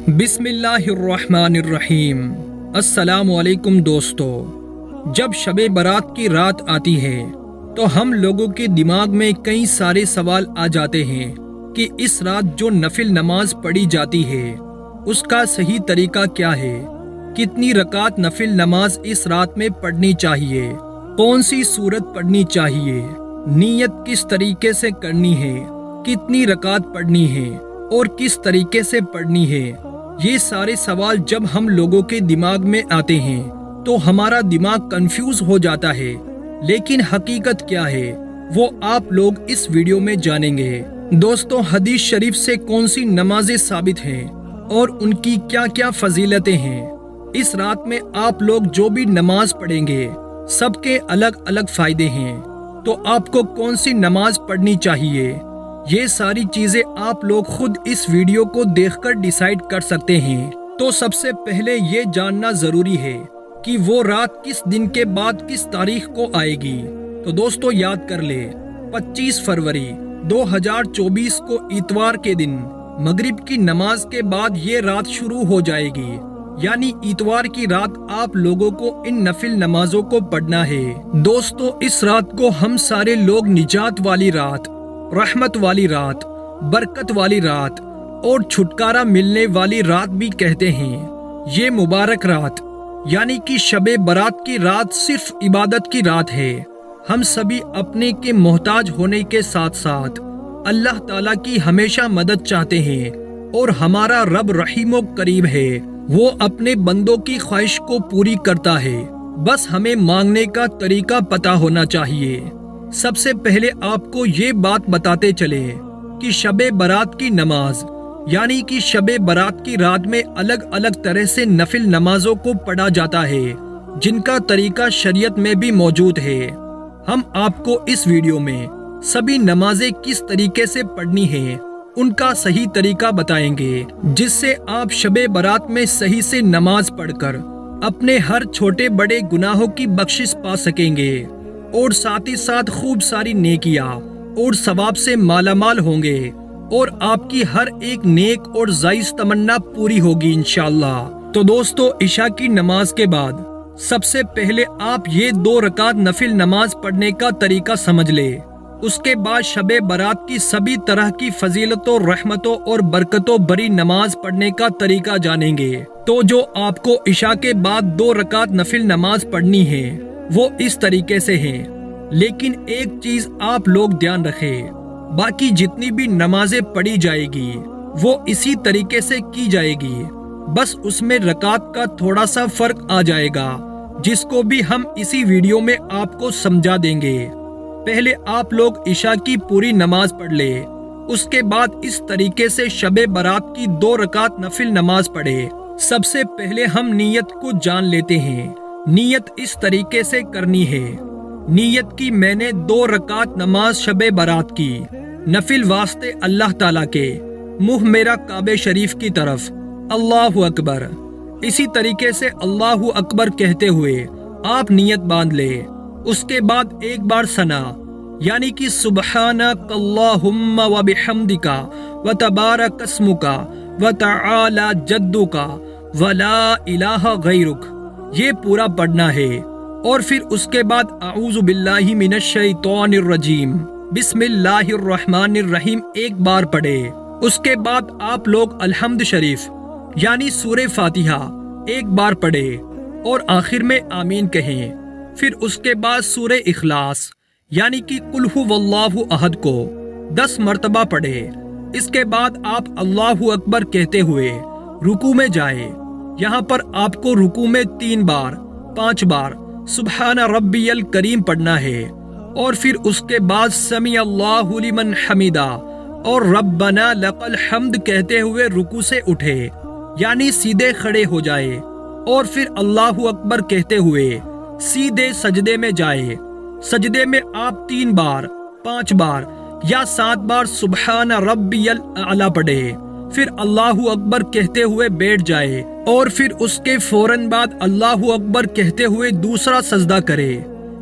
بسم اللہ الرحمن الرحیم۔ السلام علیکم دوستو۔ جب شب برات کی رات آتی ہے تو ہم لوگوں کے دماغ میں کئی سارے سوال آ جاتے ہیں کہ اس رات جو نفل نماز پڑھی جاتی ہے اس کا صحیح طریقہ کیا ہے، کتنی رکعت نفل نماز اس رات میں پڑھنی چاہیے، کون سی سورت پڑھنی چاہیے، نیت کس طریقے سے کرنی ہے، کتنی رکعت پڑھنی ہے اور کس طریقے سے پڑھنی ہے۔ یہ سارے سوال جب ہم لوگوں کے دماغ میں آتے ہیں تو ہمارا دماغ کنفیوز ہو جاتا ہے، لیکن حقیقت کیا ہے وہ آپ لوگ اس ویڈیو میں جانیں گے۔ دوستو، حدیث شریف سے کون سی نمازیں ثابت ہیں اور ان کی کیا کیا فضیلتیں ہیں۔ اس رات میں آپ لوگ جو بھی نماز پڑھیں گے سب کے الگ الگ فائدے ہیں، تو آپ کو کون سی نماز پڑھنی چاہیے، یہ ساری چیزیں آپ لوگ خود اس ویڈیو کو دیکھ کر ڈیسائیڈ کر سکتے ہیں۔ تو سب سے پہلے یہ جاننا ضروری ہے کہ وہ رات کس دن کے بعد کس تاریخ کو آئے گی۔ تو دوستو یاد کر لے، 25 فروری 2024 کو اتوار کے دن مغرب کی نماز کے بعد یہ رات شروع ہو جائے گی، یعنی اتوار کی رات آپ لوگوں کو ان نفل نمازوں کو پڑھنا ہے۔ دوستو، اس رات کو ہم سارے لوگ نجات والی رات، رحمت والی رات، برکت والی رات اور چھٹکارا ملنے والی رات بھی کہتے ہیں۔ یہ مبارک رات یعنی کہ شب برات کی رات صرف عبادت کی رات ہے۔ ہم سبھی اپنے کے محتاج ہونے کے ساتھ ساتھ اللہ تعالیٰ کی ہمیشہ مدد چاہتے ہیں، اور ہمارا رب رحیم و کریم ہے، وہ اپنے بندوں کی خواہش کو پوری کرتا ہے، بس ہمیں مانگنے کا طریقہ پتہ ہونا چاہیے۔ سب سے پہلے آپ کو یہ بات بتاتے چلے کہ شب برات کی نماز یعنی کہ شب برات کی رات میں الگ الگ طرح سے نفل نمازوں کو پڑھا جاتا ہے، جن کا طریقہ شریعت میں بھی موجود ہے۔ ہم آپ کو اس ویڈیو میں سبھی نمازیں کس طریقے سے پڑھنی ہیں ان کا صحیح طریقہ بتائیں گے، جس سے آپ شب برات میں صحیح سے نماز پڑھ کر اپنے ہر چھوٹے بڑے گناہوں کی بخشش پا سکیں گے، اور ساتھ ہی ساتھ خوب ساری نیکیاں اور ثواب سے مالا مال ہوں گے، اور آپ کی ہر ایک نیک اور جائز تمنا پوری ہوگی انشاءاللہ۔ تو دوستو، عشاء کی نماز کے بعد سب سے پہلے آپ یہ 2 رکعت نفل نماز پڑھنے کا طریقہ سمجھ لے۔ اس کے بعد شب برات کی سبھی طرح کی فضیلتوں، رحمتوں اور برکتوں بری نماز پڑھنے کا طریقہ جانیں گے۔ تو جو آپ کو عشاء کے بعد 2 رکعت نفل نماز پڑھنی ہے وہ اس طریقے سے ہیں، لیکن ایک چیز آپ لوگ دھیان رکھیں، باقی جتنی بھی نمازیں پڑھی جائے گی وہ اسی طریقے سے کی جائے گی، بس اس میں رکعت کا تھوڑا سا فرق آ جائے گا، جس کو بھی ہم اسی ویڈیو میں آپ کو سمجھا دیں گے۔ پہلے آپ لوگ عشاء کی پوری نماز پڑھ لے، اس کے بعد اس طریقے سے شب برات کی 2 رکعت نفل نماز پڑھے۔ سب سے پہلے ہم نیت کو جان لیتے ہیں۔ نیت اس طریقے سے کرنی ہے، نیت کی میں نے 2 رکعت نماز شب برات کی نفل واسطے اللہ تعالیٰ کے، منہ میرا کعبہ شریف کی طرف، اللہ اکبر۔ اسی طریقے سے اللہ اکبر کہتے ہوئے آپ نیت باندھ لے۔ اس کے بعد ایک بار ثنا یعنی کہ سبحانک اللہم و بحمدک و تبارک اسمک و تعالی جدک و لا الہ غیرک، یہ پورا پڑھنا ہے، اور پھر اس کے بعد اعوذ باللہ من الشیطان الرجیم بسم اللہ الرحمن الرحیم ایک بار پڑھے۔ اس کے بعد آپ لوگ الحمد شریف یعنی سورہ فاتحہ ایک بار پڑھے اور آخر میں آمین کہیں۔ پھر اس کے بعد سورہ اخلاص یعنی کہ قل ھو اللہ احد کو 10 مرتبہ پڑھے۔ اس کے بعد آپ اللہ اکبر کہتے ہوئے رکوع میں جائے۔ یہاں پر آپ کو رکوع میں 3 بار 5 بار سبحان ربی الکریم پڑھنا ہے، اور پھر اس کے بعد سمیع اللہ لمن حمیدہ اور ربنا لک الحمد کہتے ہوئے رکوع سے اٹھے، یعنی سیدھے کھڑے ہو جائے، اور پھر اللہ اکبر کہتے ہوئے سیدھے سجدے میں جائے۔ سجدے میں آپ 3 بار 5 بار یا 7 بار سبحان ربی الاعلی پڑھے، پھر اللہ اکبر کہتے ہوئے بیٹھ جائے، اور پھر اس کے فوراً بعد اللہ اکبر کہتے ہوئے دوسرا سجدہ کرے۔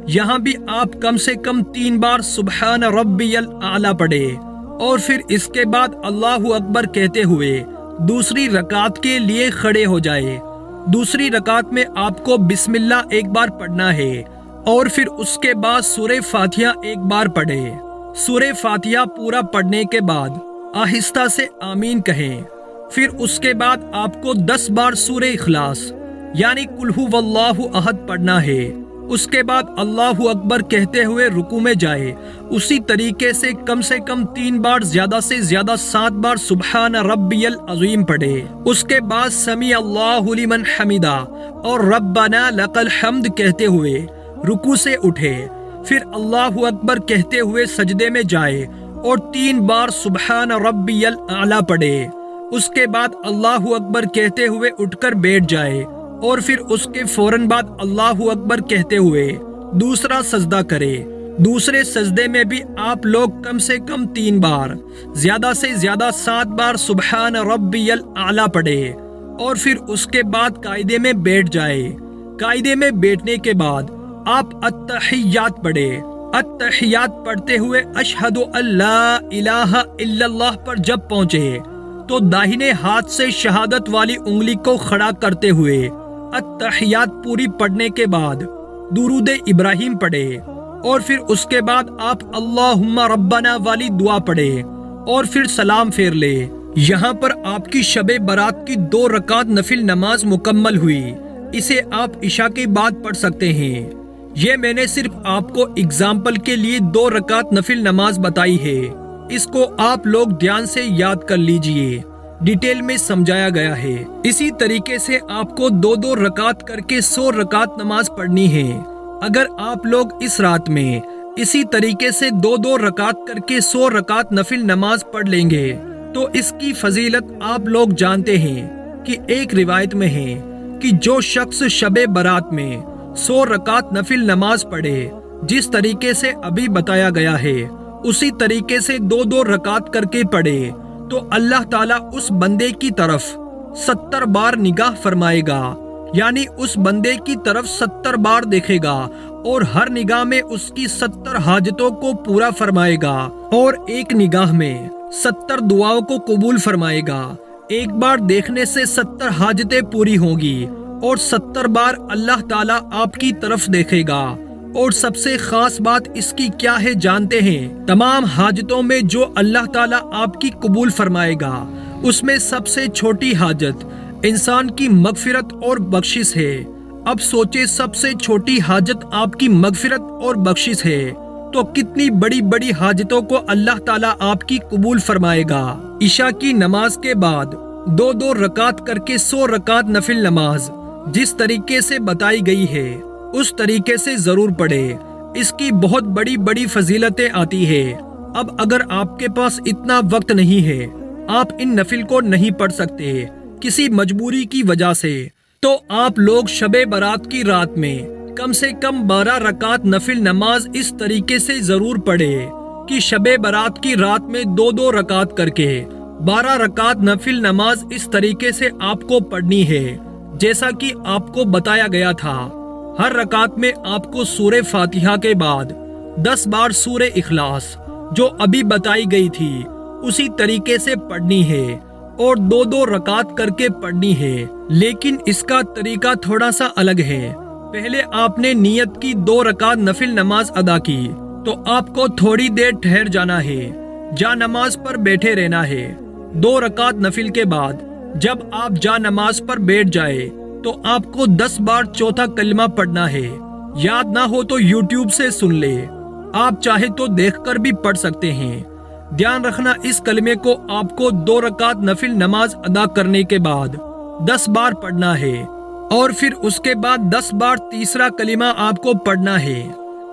یہاں بھی آپ کم سے کم 3 بار سبحان ربی الاعلی پڑھے، اور پھر اس کے بعد اللہ اکبر کہتے ہوئے دوسری رکعت کے لیے کھڑے ہو جائے۔ دوسری رکعت میں آپ کو بسم اللہ ایک بار پڑھنا ہے اور پھر اس کے بعد سورہ فاتحہ ایک بار پڑھے۔ سورہ فاتحہ پورا پڑھنے کے بعد آہستہ سے آمین کہیں۔ پھر اس کے بعد آپ کو 10 بار سورہ اخلاص یعنی قل ھو اللہ احد پڑھنا ہے۔ اس کے بعد اللہ اکبر کہتے ہوئے رکوع میں جائے۔ اسی طریقے سے کم 3 بار زیادہ سے زیادہ 7 بار سبحان ربی العظیم پڑھے۔ اس کے بعد سمیع اللہ لمن حمدہ اور ربنا لک الحمد کہتے ہوئے رکوع سے اٹھے۔ پھر اللہ اکبر کہتے ہوئے سجدے میں جائے اور 3 بار سبحان ربی الاعلی پڑھے۔ اس کے بعد اللہ اکبر کہتے ہوئے اٹھ کر بیٹھ جائے اور پھر اس کے فوراً بعد اللہ اکبر کہتے ہوئے دوسرا سجدہ کرے۔ دوسرے سجدے میں بھی آپ لوگ کم سے کم 3 بار زیادہ سے زیادہ 7 بار سبحان ربی الاعلی پڑھے اور پھر اس کے بعد قاعدے میں بیٹھ جائے۔ قاعدے میں بیٹھنے کے بعد آپ التحیات پڑھے۔ التحیات پڑھتے ہوئے اشہد ان لا الہ الا اللہ پر جب پہنچے تو داہنے ہاتھ سے شہادت والی انگلی کو کھڑا کرتے ہوئے التحیات پوری پڑھنے کے بعد درود ابراہیم پڑھے اور پھر اس کے بعد آپ اللہم ربنا والی دعا پڑھے اور پھر سلام پھیر لے۔ یہاں پر آپ کی شب برات کی 2 رکعت نفل نماز مکمل ہوئی۔ اسے آپ عشاء کے بعد پڑھ سکتے ہیں۔ یہ میں نے صرف آپ کو اگزامپل کے لیے 2 رکعت نفل نماز بتائی ہے۔ اس کو آپ لوگ دھیان سے یاد کر لیجئے، ڈیٹیل میں سمجھایا گیا ہے۔ اسی طریقے سے آپ کو 2 رکعت کر کے 100 رکعت نماز پڑھنی ہے۔ اگر آپ لوگ اس رات میں اسی طریقے سے 2 رکعت کر کے 100 رکعت نفل نماز پڑھ لیں گے تو اس کی فضیلت آپ لوگ جانتے ہیں کہ ایک روایت میں ہے کہ جو شخص شب برات میں 100 رکعت نفل نماز پڑھے جس طریقے سے ابھی بتایا گیا ہے اسی طریقے سے 2 رکعت کر کے پڑھے تو اللہ تعالیٰ اس بندے کی طرف 70 بار نگاہ فرمائے گا، یعنی اس بندے کی طرف 70 بار دیکھے گا اور ہر نگاہ میں اس کی 70 حاجتوں کو پورا فرمائے گا اور ایک نگاہ میں 70 دعاؤں کو قبول فرمائے گا۔ ایک بار دیکھنے سے 70 حاجتیں پوری ہوں گی اور 70 بار اللہ تعالیٰ آپ کی طرف دیکھے گا۔ اور سب سے خاص بات اس کی کیا ہے جانتے ہیں؟ تمام حاجتوں میں جو اللہ تعالیٰ آپ کی قبول فرمائے گا اس میں سب سے چھوٹی حاجت انسان کی مغفرت اور بخشش ہے۔ اب سوچے سب سے چھوٹی حاجت آپ کی مغفرت اور بخشش ہے تو کتنی بڑی بڑی حاجتوں کو اللہ تعالیٰ آپ کی قبول فرمائے گا۔ عشاء کی نماز کے بعد 2 رکعت کر کے 100 رکعت نفل نماز جس طریقے سے بتائی گئی ہے اس طریقے سے ضرور پڑھے۔ اس کی بہت بڑی بڑی فضیلتیں آتی ہے۔ اب اگر آپ کے پاس اتنا وقت نہیں ہے، آپ ان نفل کو نہیں پڑھ سکتے کسی مجبوری کی وجہ سے، تو آپ لوگ شب برات کی رات میں کم سے کم 12 رکعت نفل نماز اس طریقے سے ضرور پڑھے کہ شب برات کی رات میں 2 رکعت کر کے 12 رکعت نفل نماز اس طریقے سے آپ کو پڑھنی ہے جیسا کہ آپ کو بتایا گیا تھا۔ ہر رکعت میں آپ کو سورہ فاتحہ کے بعد 10 بار سورہ اخلاص جو ابھی بتائی گئی تھی اسی طریقے سے پڑھنی ہے اور 2 رکعت کر کے پڑھنی ہے، لیکن اس کا طریقہ تھوڑا سا الگ ہے۔ پہلے آپ نے نیت کی 2 رکعت نفل نماز ادا کی تو آپ کو تھوڑی دیر ٹھہر جانا ہے، جا نماز پر بیٹھے رہنا ہے۔ 2 رکعت نفل کے بعد جب آپ جا نماز پر بیٹھ جائے تو آپ کو 10 بار چوتھا کلمہ پڑھنا ہے۔ یاد نہ ہو تو یوٹیوب سے سن لے، آپ چاہے تو دیکھ کر بھی پڑھ سکتے ہیں۔ دھیان رکھنا اس کلمے کو آپ کو 2 رکعت نفل نماز ادا کرنے کے بعد 10 بار پڑھنا ہے اور پھر اس کے بعد 10 بار تیسرا کلمہ آپ کو پڑھنا ہے۔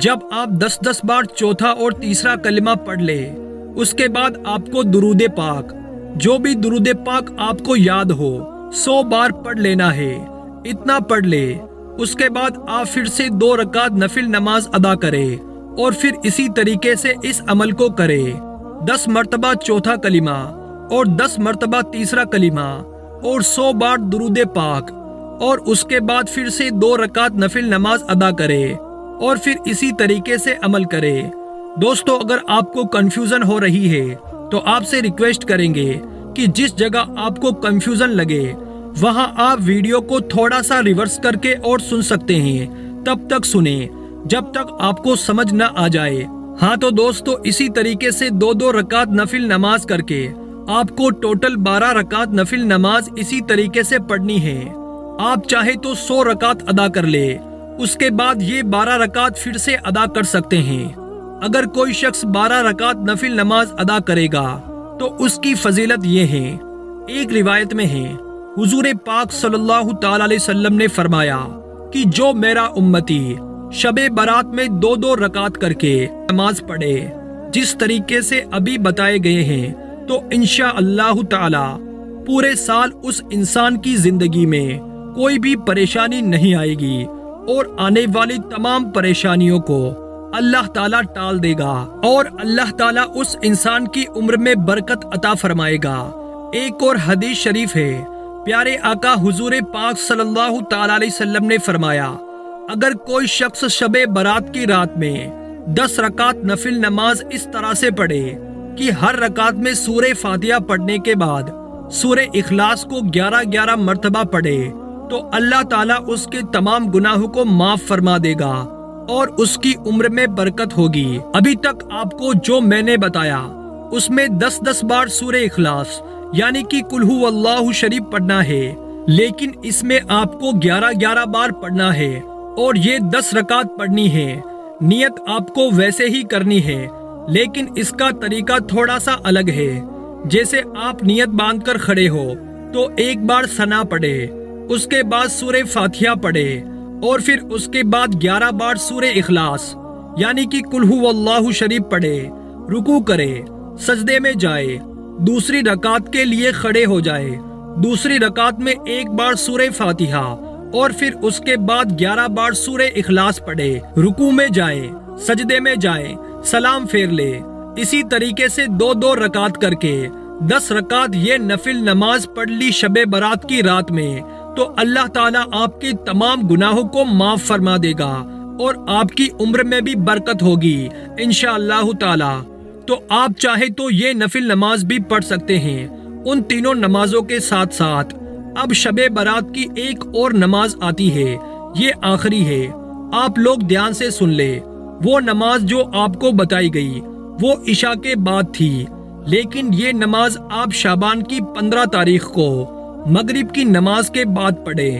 جب آپ 10 بار چوتھا اور تیسرا کلمہ پڑھ لے اس کے بعد آپ کو درود پاک، جو بھی درود پاک آپ کو یاد ہو 100 بار پڑھ لینا ہے۔ اتنا پڑھ لے، اس کے بعد آپ پھر سے 2 رکعت نفل نماز ادا کرے اور پھر اسی طریقے سے اس عمل کو کرے۔ 10 مرتبہ چوتھا کلمہ اور 10 مرتبہ تیسرا کلمہ اور 100 بار درود پاک اور اس کے بعد پھر سے 2 رکعت نفل نماز ادا کرے اور پھر اسی طریقے سے عمل کرے۔ دوستو اگر آپ کو کنفیوژن ہو رہی ہے تو آپ سے ریکویسٹ کریں گے کہ جس جگہ آپ کو کنفیوژن لگے وہاں آپ ویڈیو کو تھوڑا سا ریورس کر کے اور سن سکتے ہیں، تب تک سنیں جب تک آپ کو سمجھ نہ آ جائے۔ ہاں تو دوستو، اسی طریقے سے 2 رکعت نفل نماز کر کے آپ کو ٹوٹل 12 رکعت نفل نماز اسی طریقے سے پڑھنی ہے۔ آپ چاہے تو 100 رکعت ادا کر لے، اس کے بعد یہ 12 رکعت پھر سے ادا کر سکتے ہیں۔ اگر کوئی شخص 12 رکعت نفل نماز ادا کرے گا تو اس کی فضیلت یہ ہے۔ ایک روایت میں ہے، حضور پاک صلی اللہ تعالی علیہ وسلم نے فرمایا کہ جو میرا امتی شب برات میں 2 رکعت کر کے نماز پڑھے جس طریقے سے ابھی بتائے گئے ہیں، تو انشاءاللہ تعالی پورے سال اس انسان کی زندگی میں کوئی بھی پریشانی نہیں آئے گی اور آنے والی تمام پریشانیوں کو اللہ تعالیٰ ٹال دے گا اور اللہ تعالیٰ اس انسان کی عمر میں برکت عطا فرمائے گا۔ ایک اور حدیث شریف ہے، پیارے آقا حضور پاک صلی اللہ تعالی علیہ وسلم نے فرمایا، اگر کوئی شخص شب برات کی رات میں 10 رکعت نفل نماز اس طرح سے پڑھے کہ ہر رکعت میں سورہ فاتحہ پڑھنے کے بعد سورہ اخلاص کو 11 مرتبہ پڑھے، تو اللہ تعالیٰ اس کے تمام گناہوں کو معاف فرما دے گا اور اس کی عمر میں برکت ہوگی۔ ابھی تک آپ کو جو میں نے بتایا اس میں 10 بار سورہ اخلاص یعنی کہ قل ھو اللہ شریف پڑھنا ہے، لیکن اس میں آپ کو 11 بار پڑھنا ہے اور یہ 10 رکعت پڑھنی ہے۔ نیت آپ کو ویسے ہی کرنی ہے، لیکن اس کا طریقہ تھوڑا سا الگ ہے۔ جیسے آپ نیت باندھ کر کھڑے ہو تو ایک بار ثنا پڑھے، اس کے بعد سورہ فاتحہ پڑھے اور پھر اس کے بعد 11 بار سورہ اخلاص یعنی کہ قل ھو اللہ شریف پڑھے، رکوع کرے، سجدے میں جائے، دوسری رکعت کے لیے کھڑے ہو جائے، دوسری رکعت میں ایک بار سورہ فاتحہ اور پھر اس کے بعد 11 بار سورہ اخلاص پڑھے، رکوع میں جائے، سجدے میں جائے، سلام پھیر لے۔ اسی طریقے سے 2 رکعت کر کے 10 رکعت یہ نفل نماز پڑھ لی شب برات کی رات میں، تو اللہ تعالیٰ آپ کے تمام گناہوں کو معاف فرما دے گا اور آپ کی عمر میں بھی برکت ہوگی انشاءاللہ تعالیٰ۔ تو آپ چاہے تو یہ نفل نماز بھی پڑھ سکتے ہیں ان تینوں نمازوں کے ساتھ ساتھ۔ اب شب برات کی ایک اور نماز آتی ہے، یہ آخری ہے، آپ لوگ دھیان سے سن لے۔ وہ نماز جو آپ کو بتائی گئی وہ عشاء کے بعد تھی، لیکن یہ نماز آپ شعبان کی 15 تاریخ کو مغرب کی نماز کے بعد پڑھے۔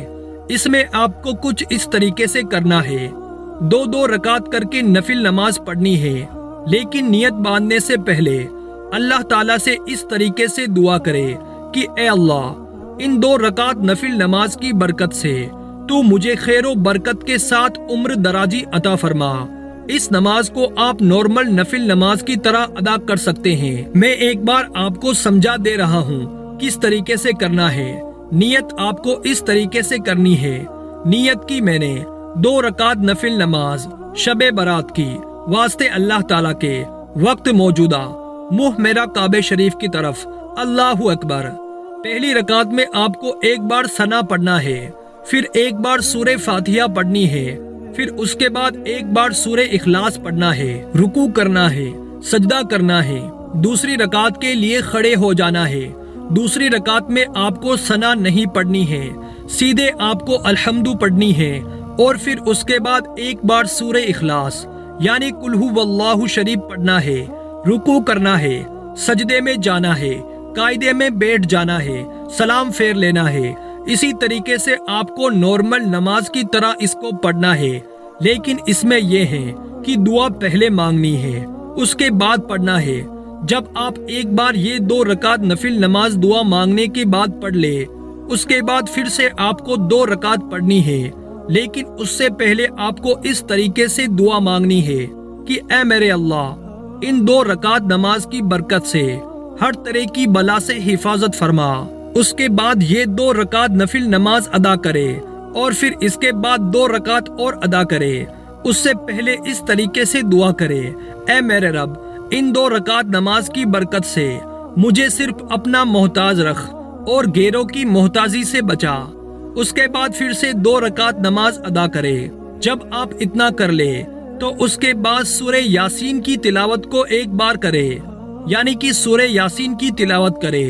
اس میں آپ کو کچھ اس طریقے سے کرنا ہے، 2 رکعت کر کے نفل نماز پڑھنی ہے، لیکن نیت باندھنے سے پہلے اللہ تعالیٰ سے اس طریقے سے دعا کرے کہ اے اللہ، ان 2 رکعت نفل نماز کی برکت سے تو مجھے خیر و برکت کے ساتھ عمر درازی عطا فرما۔ اس نماز کو آپ نارمل نفل نماز کی طرح ادا کر سکتے ہیں۔ میں ایک بار آپ کو سمجھا دے رہا ہوں کس طریقے سے کرنا ہے۔ نیت آپ کو اس طریقے سے کرنی ہے، نیت کی میں نے 2 رکعت نفل نماز شب برات کی واسطے اللہ تعالیٰ کے، وقت موجودہ، منہ میرا کعبہ شریف کی طرف، اللہ اکبر۔ پہلی رکعت میں آپ کو ایک بار ثنا پڑھنا ہے، پھر ایک بار سورہ فاتحہ پڑھنی ہے، پھر اس کے بعد ایک بار سورہ اخلاص پڑھنا ہے، رکوع کرنا ہے، سجدہ کرنا ہے، دوسری رکعت کے لیے کھڑے ہو جانا ہے۔ دوسری رکعت میں آپ کو ثنا نہیں پڑھنی ہے، سیدھے آپ کو الحمد پڑھنی ہے اور پھر اس کے بعد ایک بار سورہ اخلاص یعنی قل ھو اللہ شریف پڑھنا ہے، رکوع کرنا ہے، سجدے میں جانا ہے، قاعدے میں بیٹھ جانا ہے، سلام پھیر لینا ہے۔ اسی طریقے سے آپ کو نارمل نماز کی طرح اس کو پڑھنا ہے، لیکن اس میں یہ ہے کہ دعا پہلے مانگنی ہے، اس کے بعد پڑھنا ہے۔ جب آپ ایک بار یہ 2 رکعت نفل نماز دعا مانگنے کے بعد پڑھ لے، اس کے بعد پھر سے آپ کو 2 رکعت پڑھنی ہے، لیکن اس سے پہلے آپ کو اس طریقے سے دعا مانگنی ہے کہ اے میرے اللہ، ان 2 رکعت نماز کی برکت سے ہر طرح کی بلا سے حفاظت فرما۔ اس کے بعد یہ 2 رکعت نفل نماز ادا کرے اور پھر اس کے بعد 2 رکعت اور ادا کرے۔ اس سے پہلے اس طریقے سے دعا کرے، اے میرے رب، ان 2 رکعت نماز کی برکت سے مجھے صرف اپنا محتاج رکھ اور غیروں کی محتاجی سے بچا۔ اس کے بعد پھر سے 2 رکعت نماز ادا کرے۔ جب آپ اتنا کر لے تو اس کے بعد سورہ یاسین کی تلاوت کو ایک بار کرے، یعنی کہ سورہ یاسین کی تلاوت کرے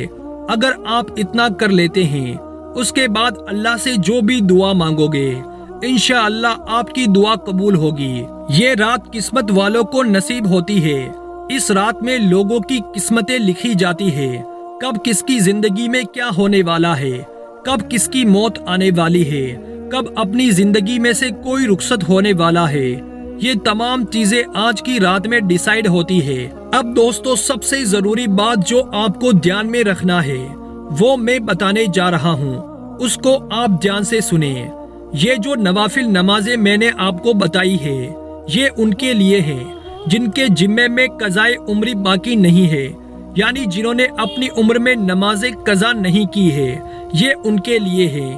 اگر آپ اتنا کر لیتے ہیں، اس کے بعد اللہ سے جو بھی دعا مانگو گے انشاءاللہ آپ کی دعا قبول ہوگی۔ یہ رات قسمت والوں کو نصیب ہوتی ہے۔ اس رات میں لوگوں کی قسمتیں لکھی جاتی ہے، کب کس کی زندگی میں کیا ہونے والا ہے، کب کس کی موت آنے والی ہے، کب اپنی زندگی میں سے کوئی رخصت ہونے والا ہے۔ یہ تمام چیزیں آج کی رات میں ڈیسائیڈ ہوتی ہے۔ اب دوستو، سب سے ضروری بات جو آپ کو دھیان میں رکھنا ہے وہ میں بتانے جا رہا ہوں، اس کو آپ دھیان سے سنیں۔ یہ جو نوافل نمازیں میں نے آپ کو بتائی ہے یہ ان کے لیے ہے جن کے ذمے میں قضائے عمری باقی نہیں ہے، یعنی جنہوں نے اپنی عمر میں نمازیں قضا نہیں کی ہے، یہ ان کے لیے ہے۔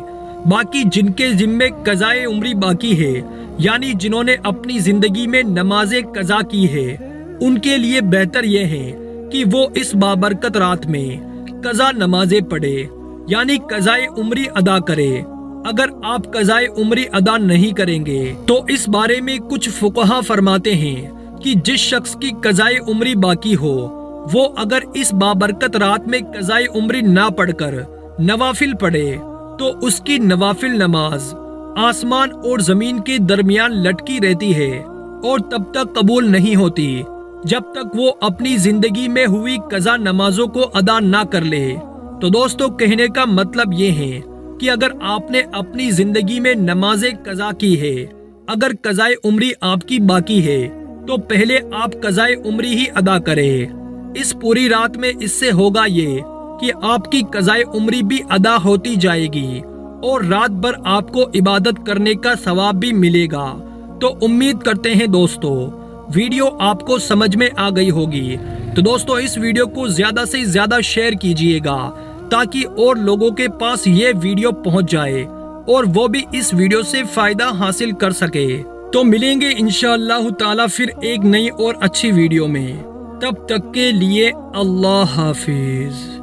باقی جن کے ذمے قضائے عمری باقی ہے، یعنی جنہوں نے اپنی زندگی میں نمازیں قضا کی ہے، ان کے لیے بہتر یہ ہے کہ وہ اس بابرکت رات میں قضا نمازیں پڑھے، یعنی قضائے عمری ادا کرے۔ اگر آپ قضائے عمری ادا نہیں کریں گے تو اس بارے میں کچھ فقہا فرماتے ہیں کہ جس شخص کی قضائے عمری باقی ہو وہ اگر اس بابرکت رات میں قضائے عمری نہ پڑھ کر نوافل پڑھے تو اس کی نوافل نماز آسمان اور زمین کے درمیان لٹکی رہتی ہے اور تب تک قبول نہیں ہوتی جب تک وہ اپنی زندگی میں ہوئی قضا نمازوں کو ادا نہ کر لے۔ تو دوستو، کہنے کا مطلب یہ ہے کہ اگر آپ نے اپنی زندگی میں نمازیں قضا کی ہے، اگر قضائے عمری آپ کی باقی ہے تو پہلے آپ قضائے عمری ہی ادا کریں۔ اس پوری رات میں اس سے ہوگا یہ کہ آپ کی قضائے عمری بھی ادا ہوتی جائے گی اور رات بھر آپ کو عبادت کرنے کا ثواب بھی ملے گا۔ تو امید کرتے ہیں دوستو ویڈیو آپ کو سمجھ میں آ گئی ہوگی۔ تو دوستو، اس ویڈیو کو زیادہ سے زیادہ شیئر کیجئے گا تاکہ اور لوگوں کے پاس یہ ویڈیو پہنچ جائے اور وہ بھی اس ویڈیو سے فائدہ حاصل کر سکے۔ تو ملیں گے انشاءاللہ تعالی پھر ایک نئی اور اچھی ویڈیو میں، تب تک کے لیے اللہ حافظ۔